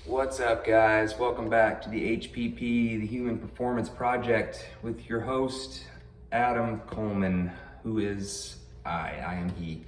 What's up, guys? Welcome back to the HPP, the Human Performance Project, with your host, Adam Coleman, who is I am he.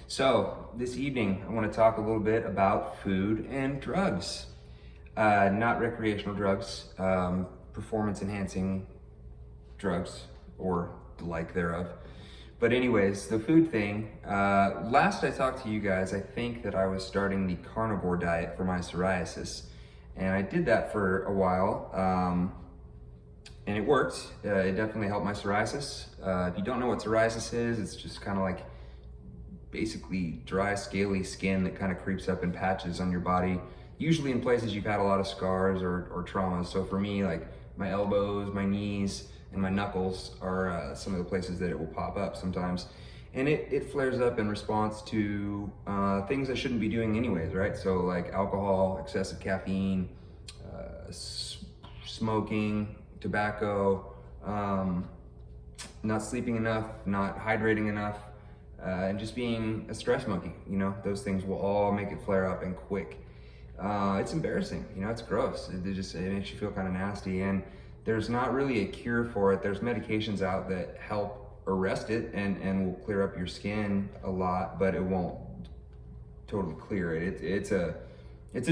So, this evening, I want to talk a little bit about food and drugs. Not recreational drugs, performance-enhancing drugs, or the like thereof. But anyways, the food thing, last I talked to you guys, I think that I was starting the carnivore diet for my psoriasis. And I did that for a while, and it worked. It definitely helped my psoriasis. If you don't know what psoriasis is, it's just kind of like basically dry, scaly skin that kind of creeps up in patches on your body, usually in places you've had a lot of scars or traumas. So for me, like my elbows, my knees, and my knuckles are some of the places that it will pop up sometimes. And it flares up in response to things I shouldn't be doing anyways, right? So like alcohol, excessive caffeine, smoking, tobacco, not sleeping enough, not hydrating enough, and just being a stress monkey. You know, those things will all make it flare up and quick. It's embarrassing, you know, it's gross. It makes you feel kind of nasty, and there's not really a cure for it. There's medications out that help arrest it and will clear up your skin a lot, but it won't totally clear it. It's a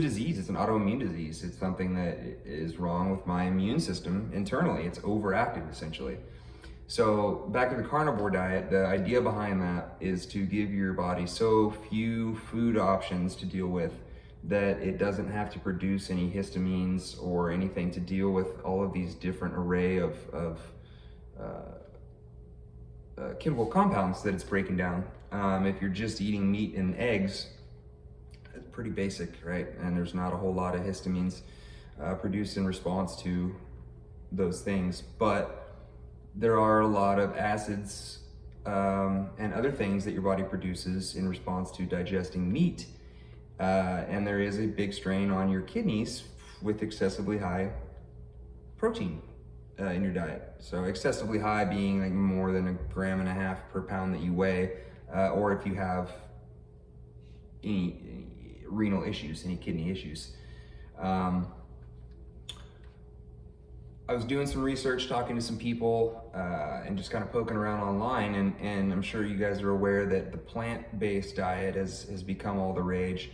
disease. It's an autoimmune disease. It's something that is wrong with my immune system internally. It's overactive essentially. So back to the carnivore diet, the idea behind that is to give your body so few food options to deal with that it doesn't have to produce any histamines or anything to deal with all of these different array of chemical compounds that it's breaking down. If you're just eating meat and eggs, it's pretty basic, right? And there's not a whole lot of histamines produced in response to those things, but there are a lot of acids and other things that your body produces in response to digesting meat. And there is a big strain on your kidneys with excessively high protein in your diet. So excessively high being like more than 1.5 grams per pound that you weigh, or if you have any renal issues, any kidney issues. I was doing some research, talking to some people, and just kind of poking around online, and I'm sure you guys are aware that the plant-based diet has become all the rage.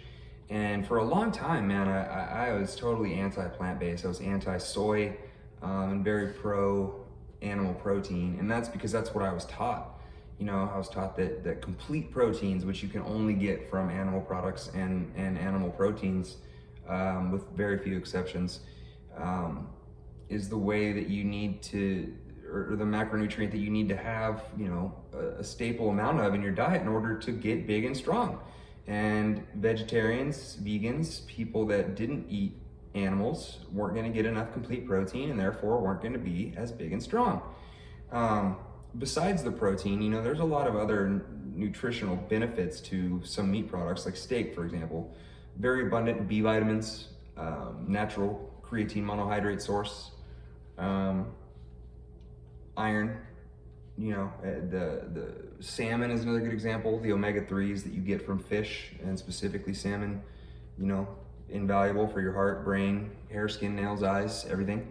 And for a long time, man, I was totally anti-plant-based. I was anti-soy, and very pro animal protein, and that's because that's what I was taught. You know, I was taught that complete proteins, which you can only get from animal products and animal proteins, with very few exceptions, is the way that you need to, or the macronutrient that you need to have, you know, a staple amount of in your diet in order to get big and strong. And vegetarians, vegans, people that didn't eat animals weren't going to get enough complete protein and therefore weren't going to be as big and strong. Besides the protein, you know, there's a lot of other nutritional benefits to some meat products, like steak, for example. Very abundant in B vitamins, natural creatine monohydrate source, iron. You know, the salmon is another good example. The omega-3s that you get from fish, and specifically salmon, you know, invaluable for your heart, brain, hair, skin, nails, eyes, everything.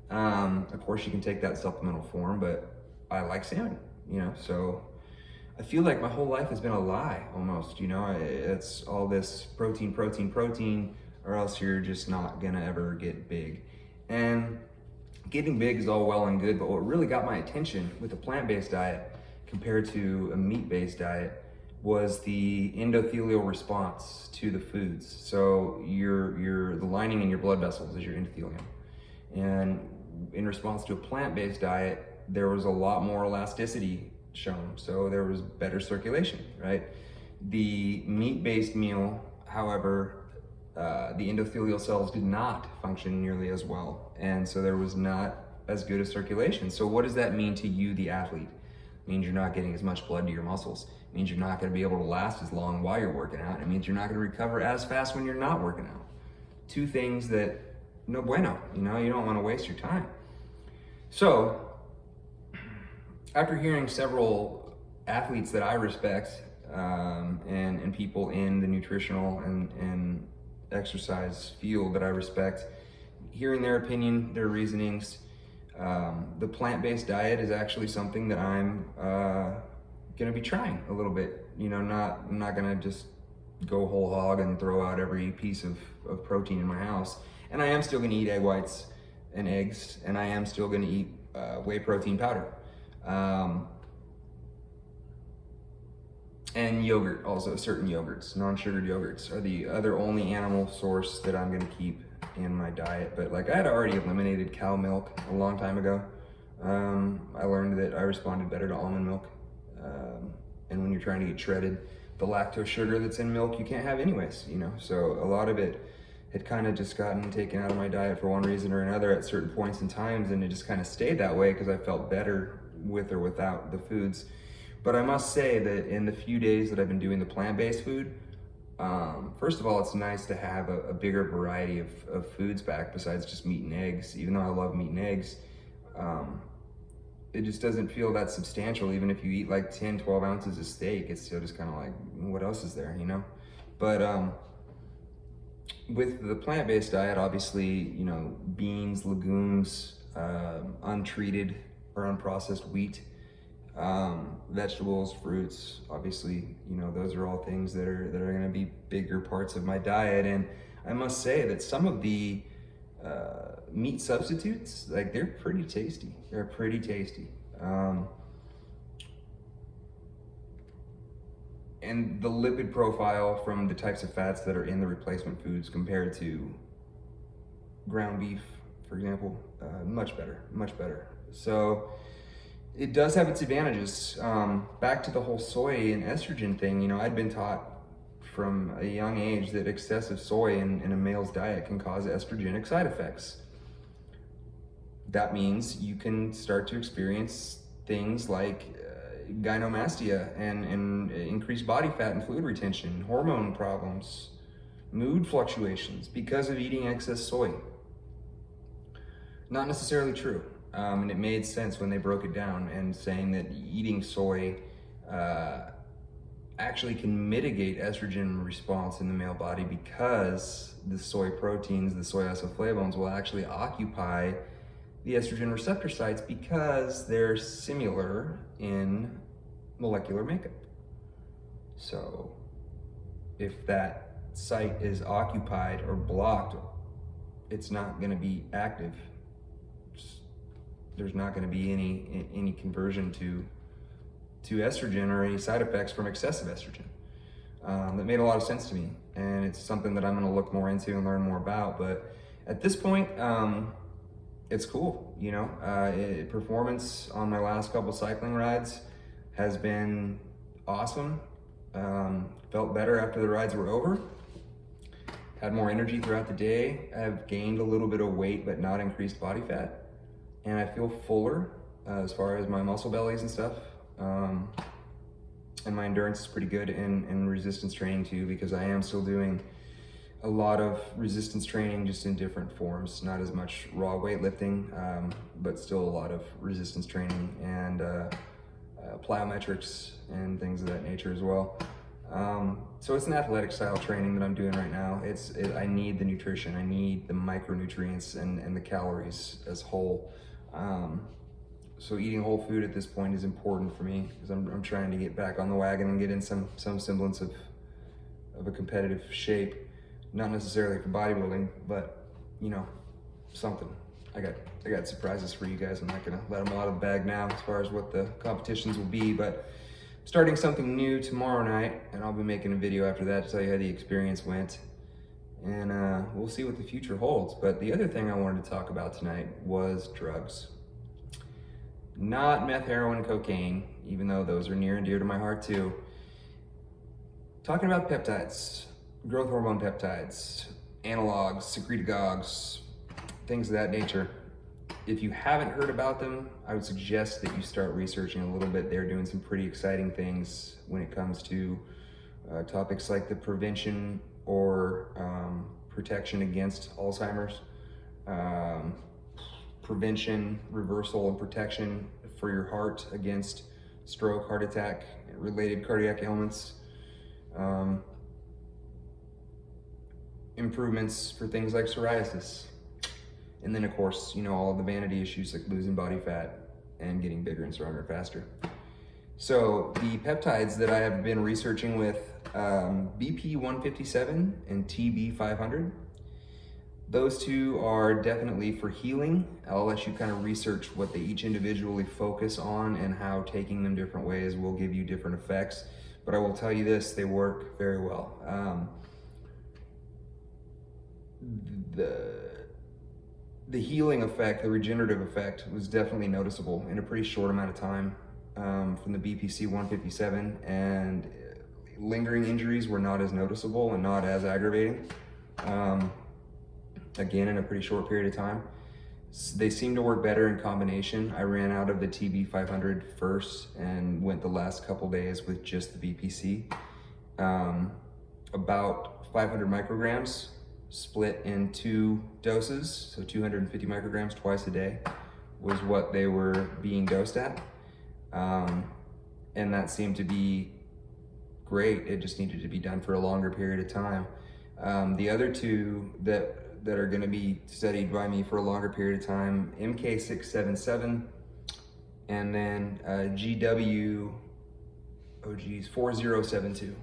Of course, you can take that supplemental form, but I like salmon, you know, so I feel like my whole life has been a lie almost, you know. It's all this protein, protein, protein, or else you're just not gonna ever get big. And getting big is all well and good, but what really got my attention with a plant-based diet compared to a meat-based diet was the endothelial response to the foods. So the lining in your blood vessels is your endothelium. And in response to a plant-based diet, there was a lot more elasticity shown. So there was better circulation, right? The meat-based meal, however, the endothelial cells did not function nearly as well. And so there was not as good a circulation. So what does that mean to you, the athlete? It means you're not getting as much blood to your muscles. It means you're not gonna be able to last as long while you're working out. It means you're not gonna recover as fast when you're not working out. Two things that, no bueno, you know, you don't wanna waste your time. So, after hearing several athletes that I respect, and people in the nutritional and exercise field that I respect, hearing their opinion, their reasonings. The plant-based diet is actually something that I'm gonna be trying a little bit. You know, I'm not gonna just go whole hog and throw out every piece of protein in my house. And I am still gonna eat egg whites and eggs, and I am still gonna eat whey protein powder. And yogurt also, certain yogurts, non-sugared yogurts are the other only animal source that I'm gonna keep in my diet. But like, I had already eliminated cow milk a long time ago. I learned that I responded better to almond milk. And when you're trying to get shredded, the lactose sugar that's in milk you can't have anyways, you know? So a lot of it had kind of just gotten taken out of my diet for one reason or another at certain points in times, and it just kind of stayed that way because I felt better with or without the foods. But I must say that in the few days that I've been doing the plant-based food, first of all, it's nice to have a bigger variety of foods back besides just meat and eggs. Even though I love meat and eggs, it just doesn't feel that substantial. Even if you eat like 10, 12 ounces of steak, it's still just kind of like, what else is there, you know? But with the plant-based diet, obviously, you know, beans, legumes, untreated or unprocessed wheat, vegetables, fruits, obviously, you know, those are all things that are going to be bigger parts of my diet. And I must say that some of the meat substitutes, like, they're pretty tasty. They're pretty tasty. And the lipid profile from the types of fats that are in the replacement foods compared to ground beef, for example, much better, much better. So it does have its advantages. Back to the whole soy and estrogen thing, you know, I'd been taught from a young age that excessive soy in a male's diet can cause estrogenic side effects. That means you can start to experience things like gynecomastia and increased body fat and fluid retention, hormone problems, mood fluctuations because of eating excess soy. Not necessarily true. And it made sense when they broke it down and saying that eating soy actually can mitigate estrogen response in the male body because the soy proteins, the soy isoflavones, will actually occupy the estrogen receptor sites because they're similar in molecular makeup. So if that site is occupied or blocked, it's not going to be active. There's not going to be any conversion to estrogen or any side effects from excessive estrogen. That made a lot of sense to me, and it's something that I'm going to look more into and learn more about. But at this point, it's cool, you know. Performance on my last couple cycling rides has been awesome. Felt better after the rides were over. Had more energy throughout the day. I've gained a little bit of weight, but not increased body fat. And I feel fuller as far as my muscle bellies and stuff. And my endurance is pretty good in resistance training too, because I am still doing a lot of resistance training just in different forms. Not as much raw weightlifting, but still a lot of resistance training and plyometrics and things of that nature as well. So it's an athletic style training that I'm doing right now. I need the nutrition, I need the micronutrients and the calories as whole. So eating whole food at this point is important for me because I'm trying to get back on the wagon and get in some semblance of a competitive shape. Not necessarily for bodybuilding, but you know, something. I got surprises for you guys. I'm not gonna let them out of the bag now as far as what the competitions will be, but I'm starting something new tomorrow night, and I'll be making a video after that to tell you how the experience went. And we'll see what the future holds. But the other thing I wanted to talk about tonight was drugs. Not meth, heroin, cocaine, even though those are near and dear to my heart too. Talking about peptides, growth hormone peptides, analogs, secretagogues, things of that nature. If you haven't heard about them, I would suggest that you start researching a little bit. They're doing some pretty exciting things when it comes to topics like the prevention or protection against Alzheimer's, prevention, reversal, and protection for your heart against stroke, heart attack, related cardiac ailments. improvements for things like psoriasis. And then of course, you know, all of the vanity issues like losing body fat and getting bigger and stronger faster. So the peptides that I have been researching with BP 157 and TB 500, those two are definitely for healing. I'll let you kind of research what they each individually focus on and how taking them different ways will give you different effects. But I will tell you this, they work very well. The healing effect, the regenerative effect was definitely noticeable in a pretty short amount of time from the BPC 157, and lingering injuries were not as noticeable and not as aggravating. Again, in a pretty short period of time. They seem to work better in combination. I ran out of the TB 500 first and went the last couple days with just the BPC. About 500 micrograms split in 2 doses, so 250 micrograms twice a day was what they were being dosed at. And that seemed to be great. It just needed to be done for a longer period of time. The other two that are going to be studied by me for a longer period of time, MK677 and then GW 4072.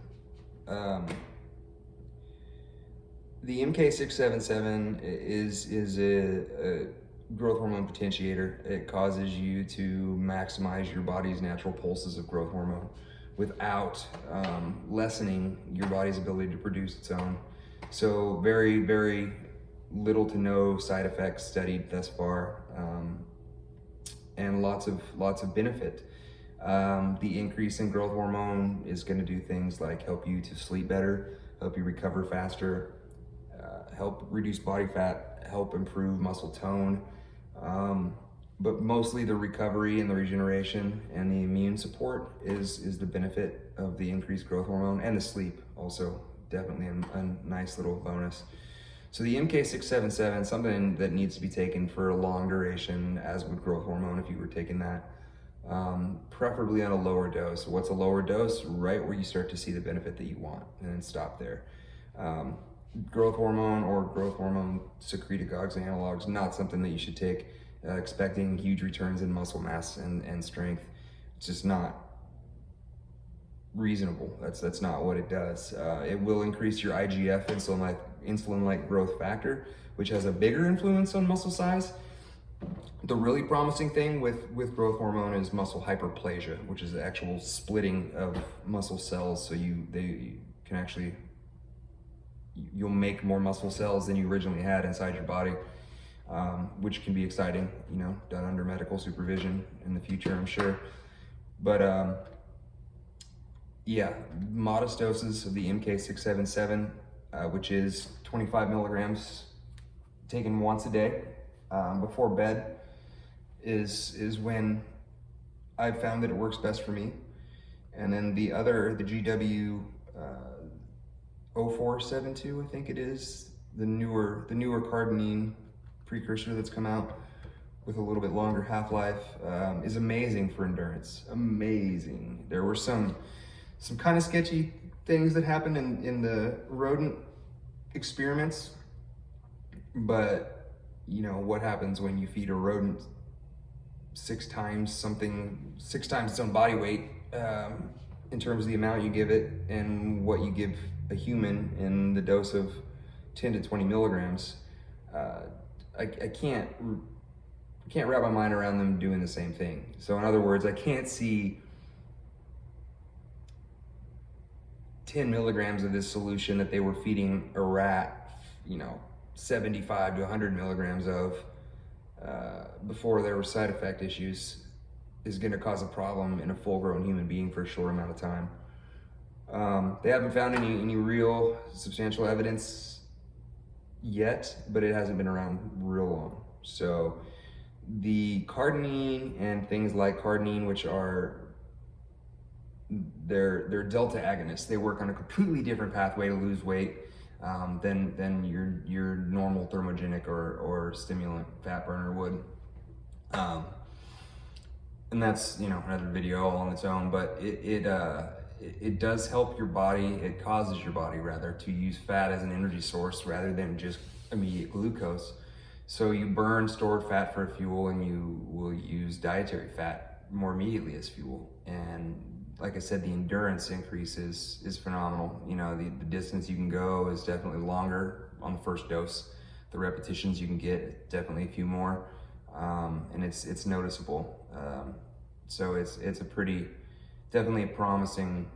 The MK677 is a growth hormone potentiator. It causes you to maximize your body's natural pulses of growth hormone without lessening your body's ability to produce its own. So very, very little to no side effects studied thus far, and lots of benefit. The increase in growth hormone is going to do things like help you to sleep better, help you recover faster, help reduce body fat, help improve muscle tone, but mostly the recovery and the regeneration and the immune support is the benefit of the increased growth hormone, and the sleep also definitely a nice little bonus. So the MK677, something that needs to be taken for a long duration, as with growth hormone if you were taking that, preferably on a lower dose. What's a lower dose? Right where you start to see the benefit that you want, and then stop there. Growth hormone or growth hormone secretagogues and analogs, not something that you should take expecting huge returns in muscle mass and strength. It's just not reasonable. That's not what it does. It will increase your IGF, insulin-like growth factor, which has a bigger influence on muscle size. The really promising thing with growth hormone is muscle hyperplasia, which is the actual splitting of muscle cells. So you'll make more muscle cells than you originally had inside your body, which can be exciting, you know, done under medical supervision in the future, I'm sure. But yeah, modest doses of the MK677, which is 25 milligrams taken once a day before bed, is when I've found that it works best for me. And then the GW 0472, I think it is, the newer cardenine precursor that's come out with a little bit longer half-life, is amazing for endurance. Amazing. There were some kind of sketchy things that happened in the rodent experiments, but you know what happens when you feed a rodent 6 times its own body weight in terms of the amount you give it and what you give a human in the dose of 10 to 20 milligrams. I can't wrap my mind around them doing the same thing. So in other words, I can't see 10 milligrams of this solution that they were feeding a rat, you know, 75 to 100 milligrams of before there were side effect issues is going to cause a problem in a full-grown human being for a short amount of time. They haven't found any real substantial evidence yet, but it hasn't been around real long. So the cardenine and things like cardenine, which are they're delta agonists. They work on a completely different pathway to lose weight than your normal thermogenic or stimulant fat burner would. And that's, you know, another video all on its own, but it does help your body, it causes your body rather to use fat as an energy source rather than just immediate glucose. So you burn stored fat for fuel and you will use dietary fat more immediately as fuel. And like I said, the endurance increase is phenomenal. You know, the distance you can go is definitely longer on the first dose. The repetitions you can get, definitely a few more. And it's noticeable. So it's a definitely a promising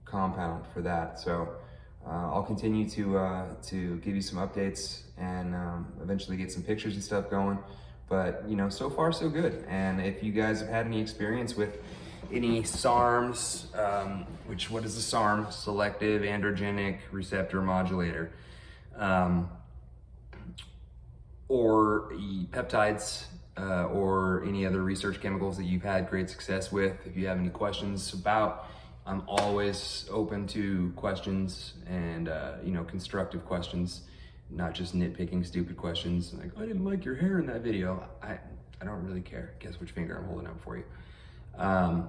compound for that. So I'll continue to give you some updates and eventually get some pictures and stuff going. But you know, so far so good. And if you guys have had any experience with any SARMs, what is the SARM? Selective androgenic receptor modulator, or peptides, or any other research chemicals that you've had great success with. If you have any questions about, I'm always open to questions and you know, constructive questions, not just nitpicking stupid questions like, I didn't like your hair in that video. I don't really care. Guess which finger I'm holding up for you. But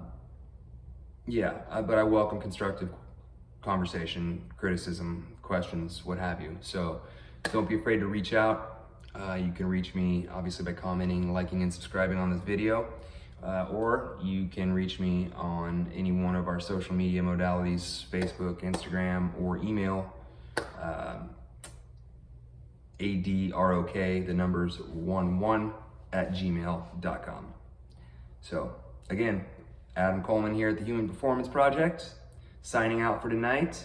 I welcome constructive conversation, criticism, questions, what have you. So don't be afraid to reach out. You can reach me obviously by commenting, liking, and subscribing on this video, or you can reach me on any one of our social media modalities, Facebook, Instagram, or email, adrok, the numbers 11 @gmail.com. So again, Adam Coleman here at the Human Performance Project, signing out for tonight.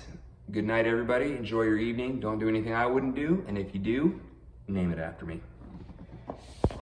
Good night, everybody. Enjoy your evening. Don't do anything I wouldn't do. And if you do, name it after me.